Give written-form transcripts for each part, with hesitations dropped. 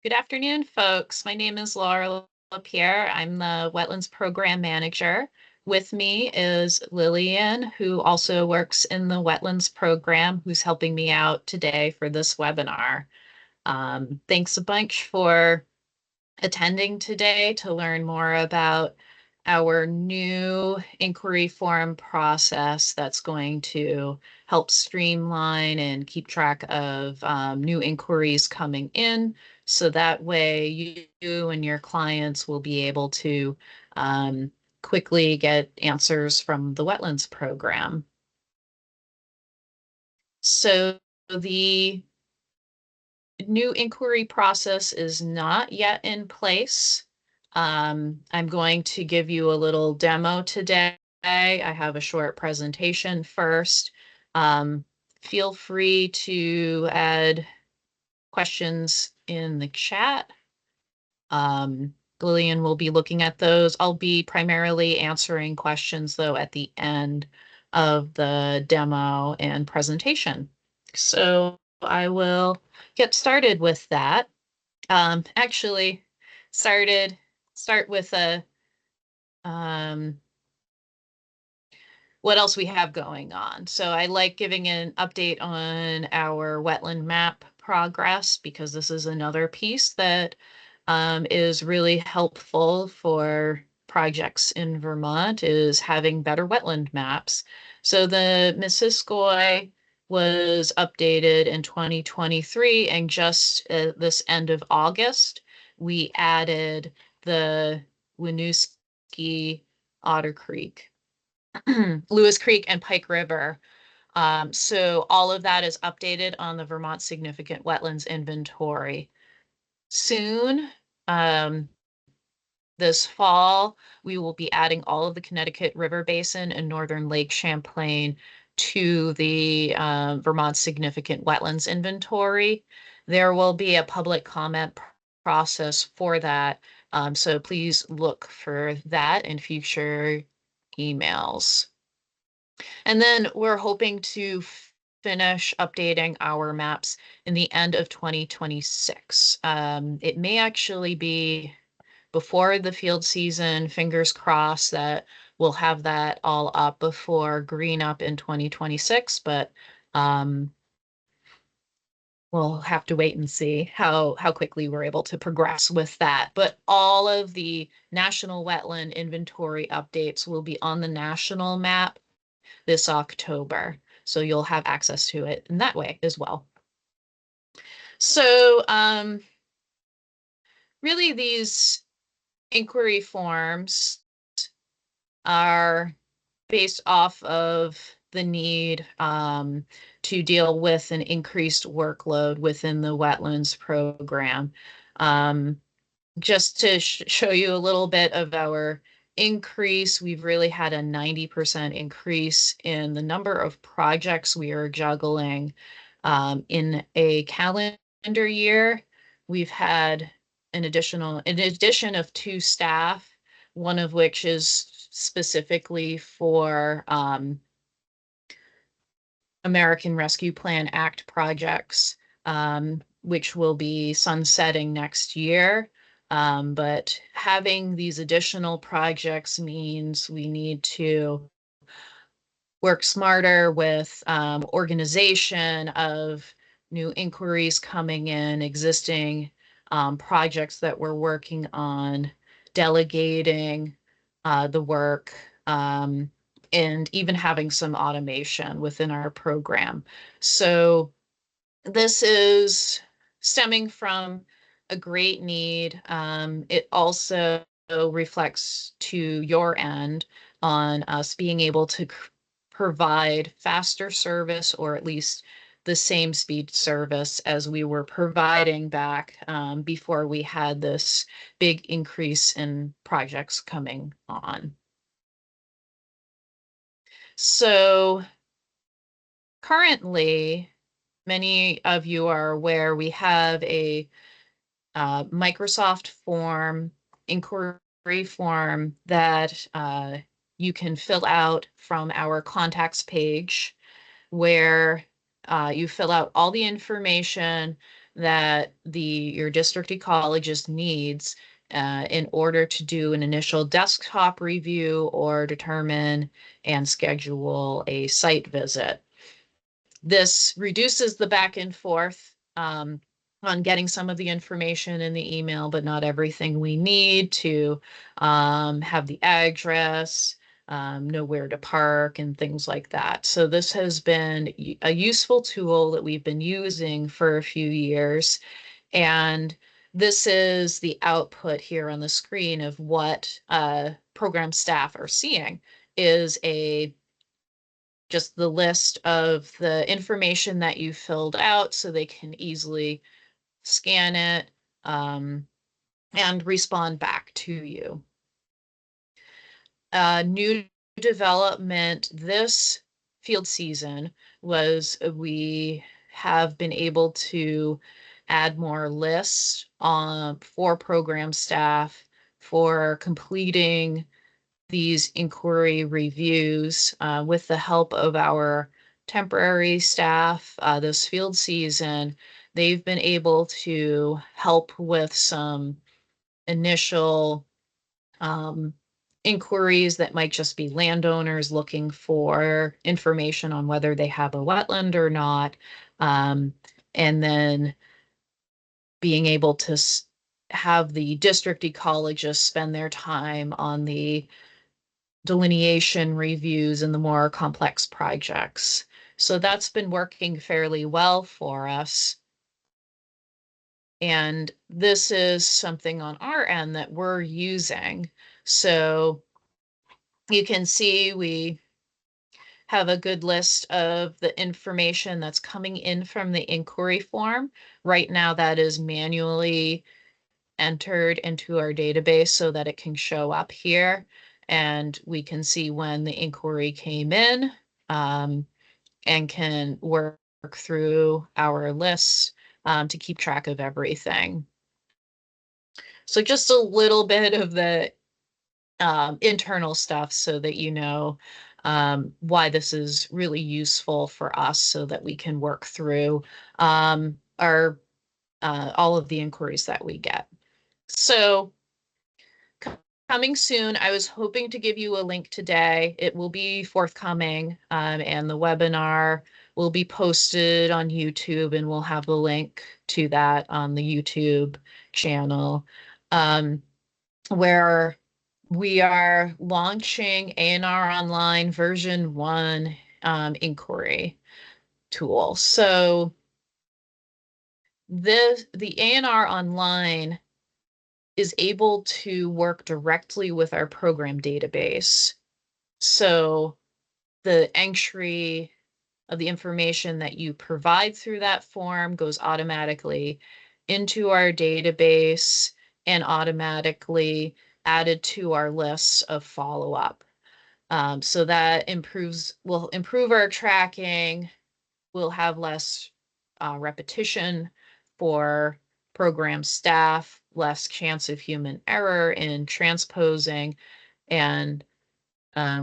Good afternoon, folks. My name is Laura LaPierre. I'm the Wetlands Program Manager. With me is Lillian, who also works in the Wetlands Program, who's helping me out today for this webinar. Thanks a bunch for attending today to learn more about our new inquiry form process that's going to help streamline and keep track of new inquiries coming in. So that way you and your clients will be able to quickly get answers from the Wetlands Program. So the new inquiry process is not yet in place. I'm going to give you a little demo today. I have a short presentation first. Feel free to add questions in the chat. Lillian will be looking at those. I'll be primarily answering questions, though, at the end of the demo and presentation. So I will get started with that. Actually, start with what else we have going on. So I like giving an update on our wetland map progress because this is another piece that is really helpful for projects in Vermont is having better wetland maps. So the Missisquoi was updated in 2023, and just this end of August, we added the Winooski, Otter Creek, Lewis Creek, and Pike River. So all of that is updated on the Vermont Significant Wetlands Inventory. Soon, this fall, we will be adding all of the Connecticut River Basin and Northern Lake Champlain to the Vermont Significant Wetlands Inventory. There will be a public comment process for that, so please look for that in future emails. And then we're hoping to finish updating our maps in the end of 2026. It may actually be before the field season, fingers crossed that we'll have that all up before green up in 2026, but we'll have to wait and see how quickly we're able to progress with that. But all of the national wetland inventory updates will be on the national map this October. So you'll have access to it in that way as well. So really these inquiry forms are based off of the need to deal with an increased workload within the wetlands program. Just to show you a little bit of our increase, we've really had a 90% increase in the number of projects we are juggling. In a calendar year, we've had an addition of 2 staff, one of which is specifically for American Rescue Plan Act projects, which will be sunsetting next year. But having these additional projects means we need to work smarter with organization of new inquiries coming in, existing projects that we're working on, delegating the work, and even having some automation within our program. So this is stemming from a great need. It also reflects to your end on us being able to provide faster service, or at least the same speed service as we were providing back before we had this big increase in projects coming on. So currently, many of you are aware we have a Microsoft form, inquiry form that you can fill out from our contacts page, where you fill out all the information that your district ecologist needs in order to do an initial desktop review or determine and schedule a site visit. This reduces the back and forth on getting some of the information in the email, but not everything we need to have the address, know where to park, and things like that. So this has been a useful tool that we've been using for a few years. And this is the output here on the screen of what program staff are seeing is just the list of the information that you filled out so they can easily scan it and respond back to you. New development this field season was we have been able to add more lists for program staff for completing these inquiry reviews with the help of our temporary staff this field season. They've been able to help with some initial inquiries that might just be landowners looking for information on whether they have a wetland or not. And then being able to have the district ecologists spend their time on the delineation reviews and the more complex projects. So that's been working fairly well for us. And this is something on our end that we're using. So you can see we have a good list of the information that's coming in from the inquiry form. Right now, that is manually entered into our database so that it can show up here. And we can see when the inquiry came in and can work through our lists to keep track of everything. So just a little bit of the internal stuff so that you know why this is really useful for us so that we can work through our all of the inquiries that we get. So coming soon, I was hoping to give you a link today. It will be forthcoming and the webinar will be posted on YouTube and we'll have the link to that on the YouTube channel where we are launching A&R Online version 1 inquiry tool. So the A&R Online is able to work directly with our program database. So the entry of the information that you provide through that form goes automatically into our database and automatically added to our lists of follow-up. So that will improve our tracking. We'll have less repetition for program staff, less chance of human error in transposing, and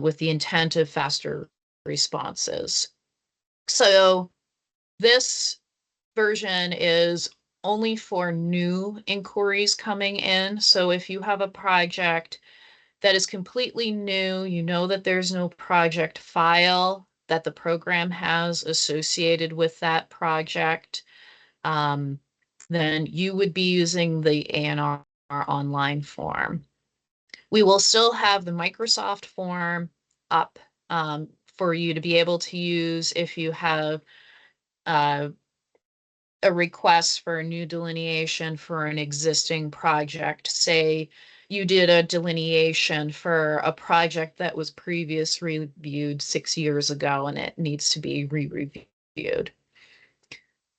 with the intent of faster responses. So this version is only for new inquiries coming in. So if you have a project that is completely new, you know that there's no project file that the program has associated with that project, then you would be using the A&R online form. We will still have the Microsoft form up for you to be able to use if you have a request for a new delineation for an existing project. Say you did a delineation for a project that was previously reviewed 6 years ago and it needs to be re-reviewed.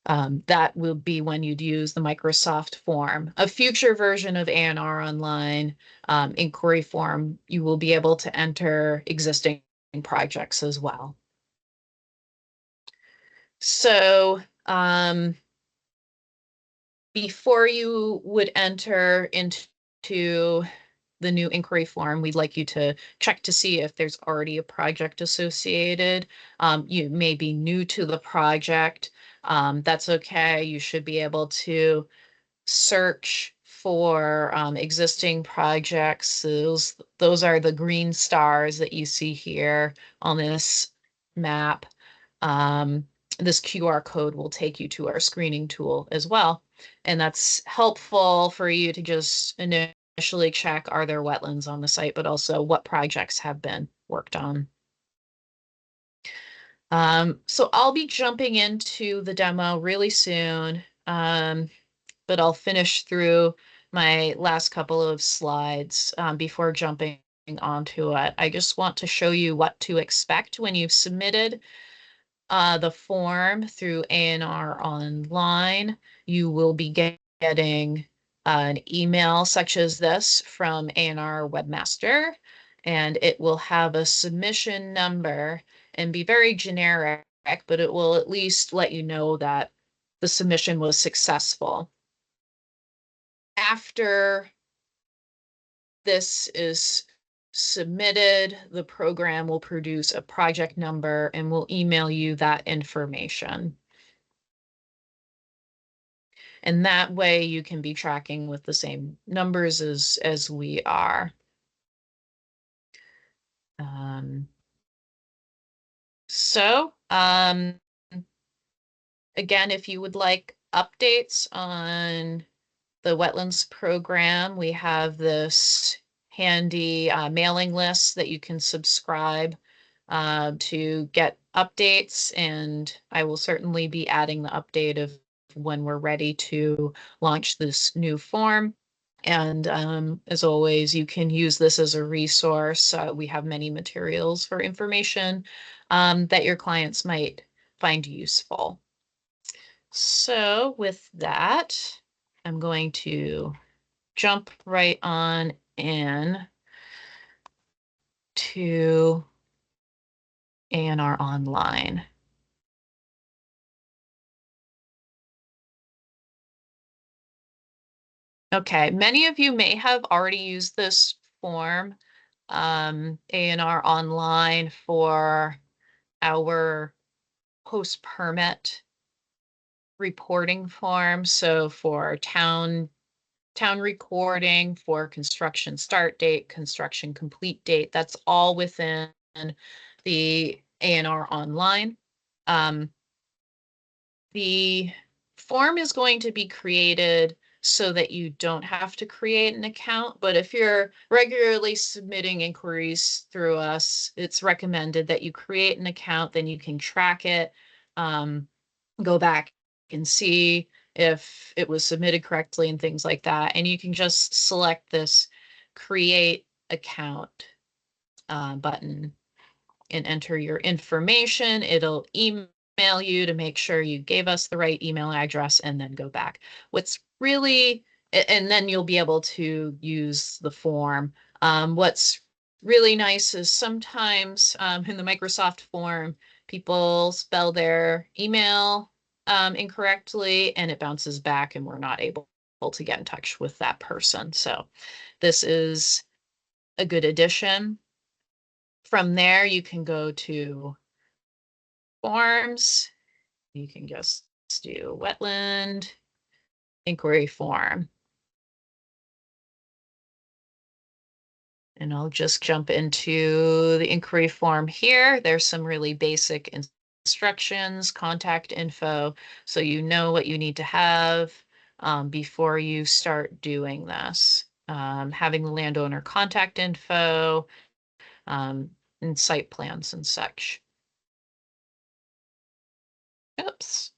That will be when you'd use the Microsoft form. A future version of A&R Online inquiry form, you will be able to enter existing projects as well. So before you would enter into the new inquiry form, we'd like you to check to see if there's already a project associated. You may be new to the project. That's okay. You should be able to search for existing projects. Those are the green stars that you see here on this map. Um, this QR code will take you to our screening tool as well. And that's helpful for you to just initially check, are there wetlands on the site, but also what projects have been worked on. So I'll be jumping into the demo really soon. But I'll finish through my last couple of slides before jumping onto it. I just want to show you what to expect when you've submitted the form through A&R Online. You will be getting an email such as this from A&R Webmaster, and it will have a submission number and be very generic, but it will at least let you know that the submission was successful. After this is submitted, the program will produce a project number and will email you that information. And that way you can be tracking with the same numbers as we are. So again, if you would like updates on the wetlands program, we have this handy mailing list that you can subscribe to get updates, and I will certainly be adding the update of when we're ready to launch this new form. And as always, you can use this as a resource. We have many materials for information that your clients might find useful. So with that, I'm going to jump right on in to A&R Online. Okay, many of you may have already used this form, A&R Online, for our post-permit reporting form. So for town recording, for construction start date, construction complete date, that's all within the A&R Online. The form is going to be created so that you don't have to create an account, but if you're regularly submitting inquiries through us, it's recommended that you create an account, then you can track it, go back and see if it was submitted correctly and things like that. And you can just select this create account button and enter your information. It'll email you to make sure you gave us the right email address and then go back. What's really, and then you'll be able to use the form. What's really nice is sometimes in the Microsoft form, people spell their email incorrectly and it bounces back and we're not able to get in touch with that person. So this is a good addition. From there, you can go to forms. You can just do wetland inquiry form. And I'll just jump into the inquiry form here. There's some really basic instructions, contact info, so you know what you need to have before you start doing this. Having the landowner contact info and site plans and such. Oops,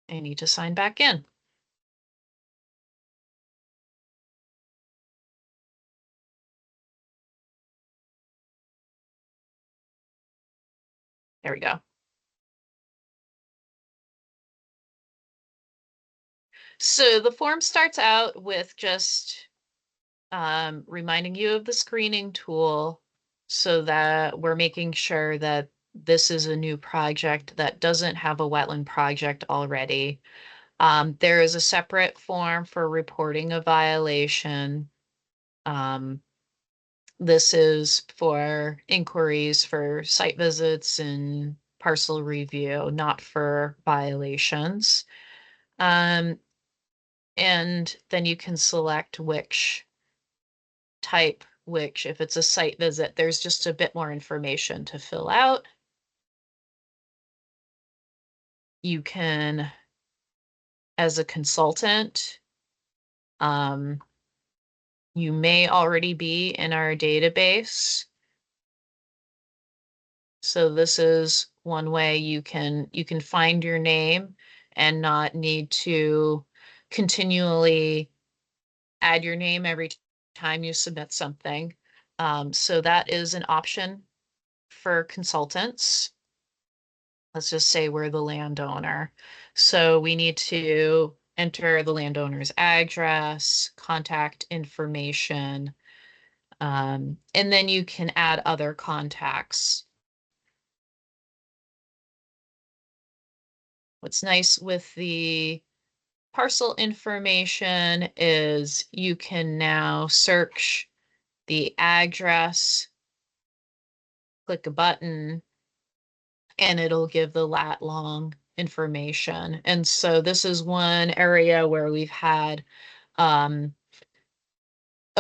I need to sign back in. There we go. So the form starts out with just reminding you of the screening tool so that we're making sure that this is a new project that doesn't have a wetland project already. There is a separate form for reporting a violation. This is for inquiries for site visits and parcel review, not for violations. Um, and then you can select which type, which if it's a site visit, there's just a bit more information to fill out. You can, as a consultant, you may already be in our database. So this is one way you can find your name and not need to continually add your name every time you submit something. So that is an option for consultants. Let's just say we're the landowner. So we need to enter the landowner's address, contact information, and then you can add other contacts. What's nice with the parcel information is you can now search the address, click a button, and it'll give the lat long information. And so this is one area where we've had a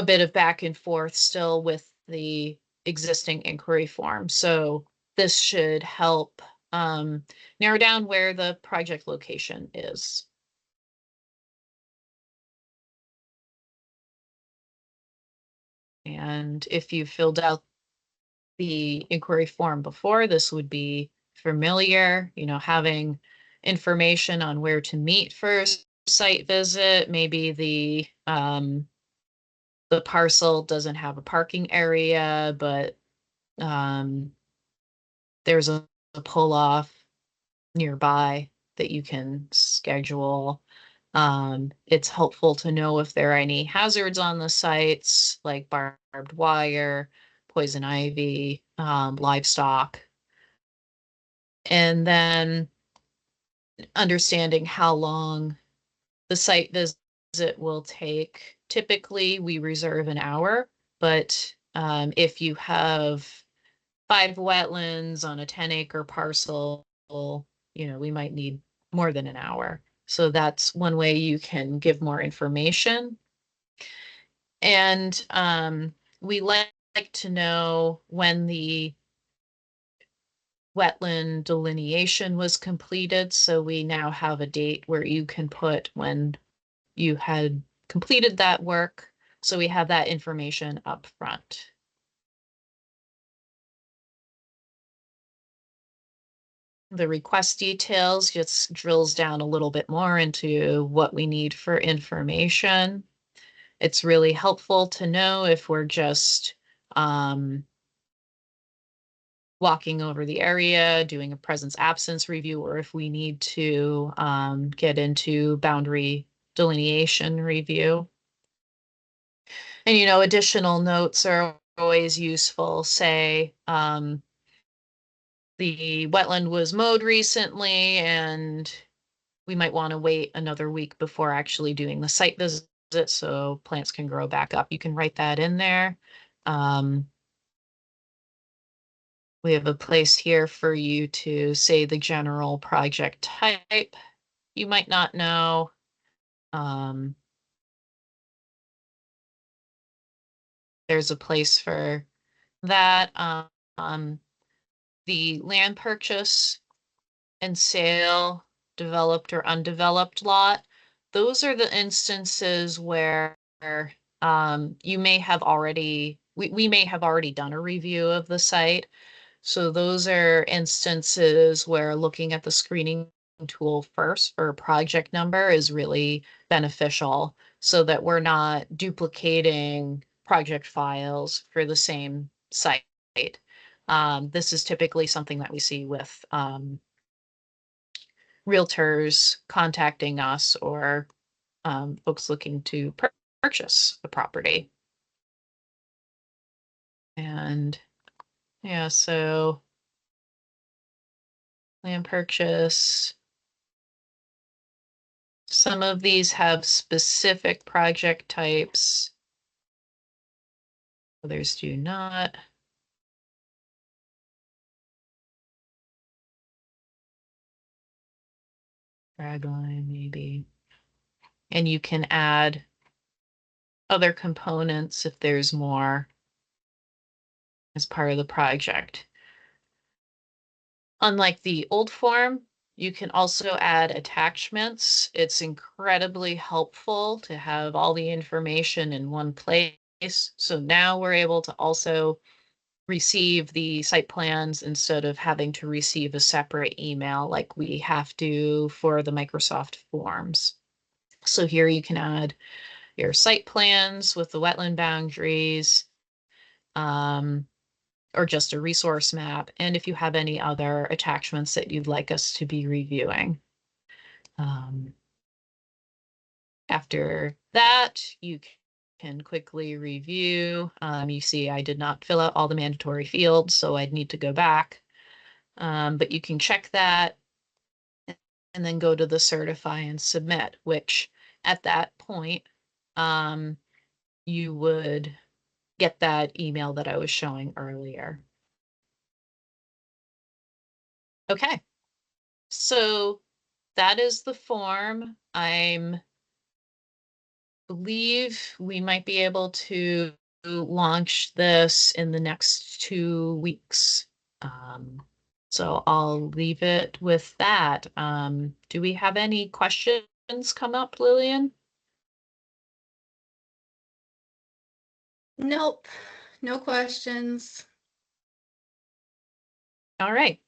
bit of back and forth still with the existing inquiry form. So this should help narrow down where the project location is. And if you filled out the inquiry form before, this would be familiar, having information on where to meet for a site visit. Maybe the parcel doesn't have a parking area, but there's a pull-off nearby that you can schedule. It's helpful to know if there are any hazards on the sites, like barbed wire, poison ivy, livestock. And then understanding how long the site visit will take. Typically, we reserve an hour, but if you have 5 wetlands on a 10-acre parcel, we might need more than an hour. So that's one way you can give more information. And we like to know when the wetland delineation was completed. So we now have a date where you can put when you had completed that work. So we have that information up front. The request details just drills down a little bit more into what we need for information. It's really helpful to know if we're just walking over the area, doing a presence absence review, or if we need to get into boundary delineation review. And, additional notes are always useful. Say, the wetland was mowed recently and we might want to wait another week before actually doing the site visit so plants can grow back up. You can write that in there. We have a place here for you to say the general project type. You might not know. There's a place for that. The land purchase and sale, developed or undeveloped lot. Those are the instances where you may have already, we may have already done a review of the site. So those are instances where looking at the screening tool first for a project number is really beneficial so that we're not duplicating project files for the same site. This is typically something that we see with realtors contacting us or folks looking to purchase the property. And yeah, so land purchase. Some of these have specific project types. Others do not. Dragline maybe. And you can add other components if there's more as part of the project. Unlike the old form, you can also add attachments. It's incredibly helpful to have all the information in one place. So now we're able to also receive the site plans instead of having to receive a separate email like we have to for the Microsoft forms. So here you can add your site plans with the wetland boundaries, or just a resource map, and if you have any other attachments that you'd like us to be reviewing. After that, you can quickly review. You see I did not fill out all the mandatory fields, so I'd need to go back. But you can check that and then go to the certify and submit, which at that point, you would get that email that I was showing earlier. Okay, so that is the form. I'm believe we might be able to launch this in the next 2 weeks. So I'll leave it with that. Do we have any questions come up, Lillian? Nope, no questions. All right.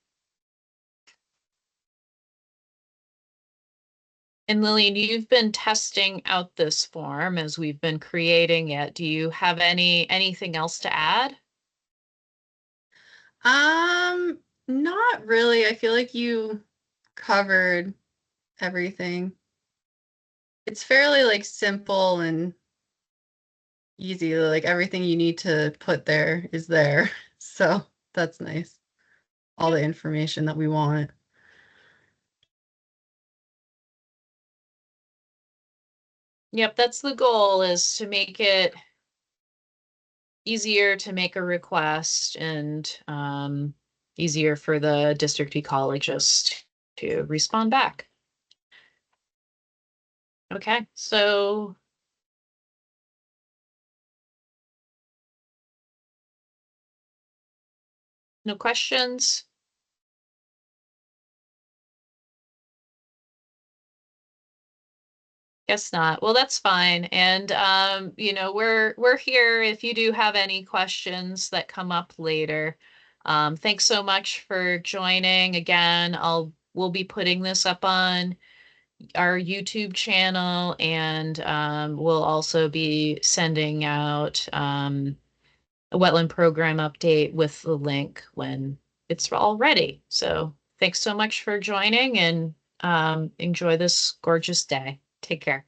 And Lillian, you've been testing out this form as we've been creating it. Do you have anything else to add? Um, Not really. I feel like you covered everything. It's fairly like simple and easy. Like everything you need to put there is there. So that's nice. All the Yep. information that we want. Yep, that's the goal, is to make it easier to make a request and easier for the district ecologist to respond back. Okay, so no questions? Guess not. Well, that's fine. And we're here if you do have any questions that come up later. Thanks so much for joining. Again, we'll be putting this up on our YouTube channel, and we'll also be sending out a wetland program update with the link when it's all ready. So thanks so much for joining, and enjoy this gorgeous day. Take care.